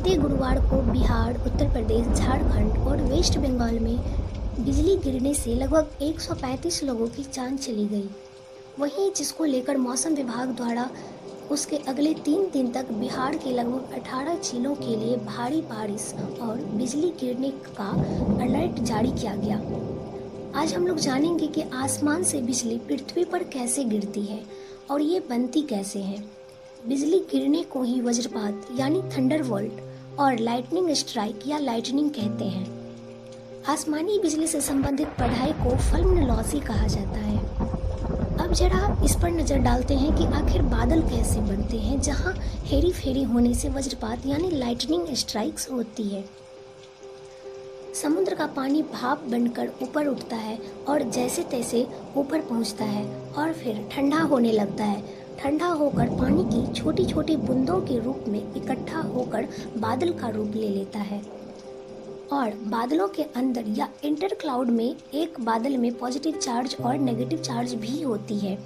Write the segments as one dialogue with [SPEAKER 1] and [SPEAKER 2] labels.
[SPEAKER 1] बीते गुरुवार को बिहार, उत्तर प्रदेश, झारखंड और वेस्ट बंगाल में बिजली गिरने से लगभग 135 लोगों की जान चली गई। वहीं जिसको लेकर मौसम विभाग द्वारा उसके अगले 3 दिन तक बिहार के लगभग 18 जिलों के लिए भारी बारिश और बिजली गिरने का अलर्ट जारी किया गया। आज हम लोग जानेंगे कि आसमान से बिजली पृथ्वी पर कैसे गिरती है और ये बनती कैसे है। बिजली गिरने को ही वज्रपात यानी थंडरबोल्ट और लाइटनिंग स्ट्राइक या लाइटनिंग कहते हैं। आसमानी बिजली से संबंधित पढ़ाई को फेनोमेनोलॉजी कहा जाता है। अब जरा इस पर नजर डालते हैं कि आखिर बादल कैसे बनते हैं, जहां हेरी फेरी होने से वज्रपात यानी लाइटनिंग स्ट्राइक्स होती है। समुद्र का पानी भाप बनकर ऊपर उठता है और जैसे तैसे ऊपर पहुंचता है और फिर ठंडा होने लगता है। ठंडा होकर पानी की छोटी छोटी बूंदों के रूप में इकट्ठा होकर बादल का रूप ले लेता है और बादलों के अंदर या इंटर क्लाउड में एक बादल में पॉजिटिव चार्ज और नेगेटिव चार्ज भी होती है।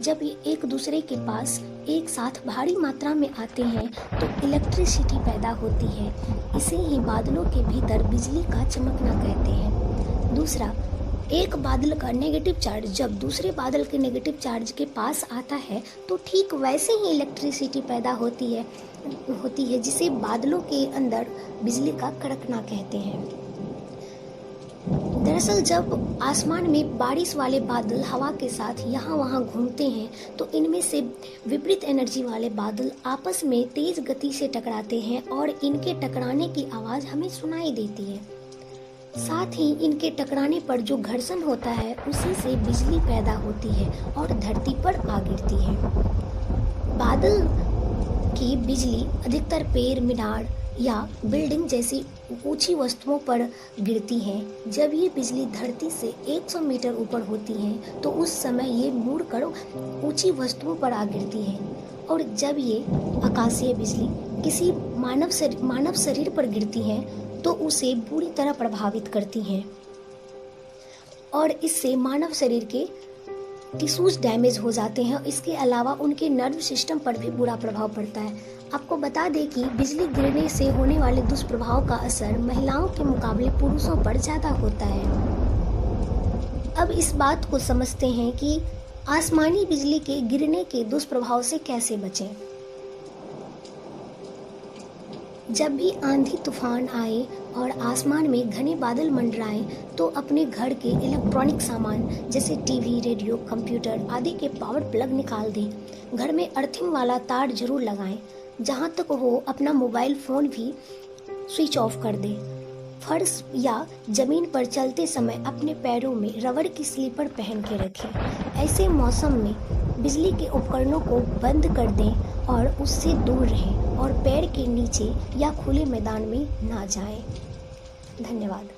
[SPEAKER 1] जब ये एक दूसरे के पास एक साथ भारी मात्रा में आते हैं तो इलेक्ट्रिसिटी पैदा होती है। इसे ही बादलों के भीतर बिजली का चमकना कहते हैं। दूसरा, एक बादल का नेगेटिव चार्ज जब दूसरे बादल के नेगेटिव चार्ज के पास आता है तो ठीक वैसे ही इलेक्ट्रिसिटी पैदा होती है जिसे बादलों के अंदर बिजली का कड़कना कहते हैं। दरअसल जब आसमान में बारिश वाले बादल हवा के साथ यहाँ वहाँ घूमते हैं तो इनमें से विपरीत एनर्जी वाले बादल आपस में तेज गति से टकराते हैं और इनके टकराने की आवाज़ हमें सुनाई देती है। साथ ही इनके टकराने पर जो घर्षण होता है उसी से बिजली पैदा होती है और धरती पर आ गिरती है। बादल की बिजली अधिकतर पेड़, मीनार या बिल्डिंग जैसी ऊंची वस्तुओं पर गिरती है। जब ये बिजली धरती से 100 मीटर ऊपर होती है तो उस समय ये मुड़कर ऊंची वस्तुओं पर आ गिरती है और जब ये आकाशीय बिजली किसी मानव शरीर पर गिरती है तो उसे बुरी तरह प्रभावित करती हैं और इससे मानव शरीर के टिश्यूज डैमेज हो जाते हैं। इसके अलावा उनके नर्व सिस्टम पर भी बुरा प्रभाव पड़ता है। आपको बता दें कि बिजली गिरने से होने वाले दुष्प्रभाव का असर महिलाओं के मुकाबले पुरुषों पर ज़्यादा होता है। अब इस बात को समझते हैं कि आसमानी बिजली के गिरने के दुष्प्रभाव से कैसे बचें। जब भी आंधी तूफान आए और आसमान में घने बादल मंडराएं तो अपने घर के इलेक्ट्रॉनिक सामान जैसे टीवी, रेडियो, कंप्यूटर आदि के पावर प्लग निकाल दें। घर में अर्थिंग वाला तार जरूर लगाएं। जहां तक हो अपना मोबाइल फ़ोन भी स्विच ऑफ कर दें। फर्श या जमीन पर चलते समय अपने पैरों में रबड़ की स्लीपर पहन के रखें। ऐसे मौसम में बिजली के उपकरणों को बंद कर दें और उससे दूर रहें और पेड़ के नीचे या खुले मैदान में ना जाएं। धन्यवाद।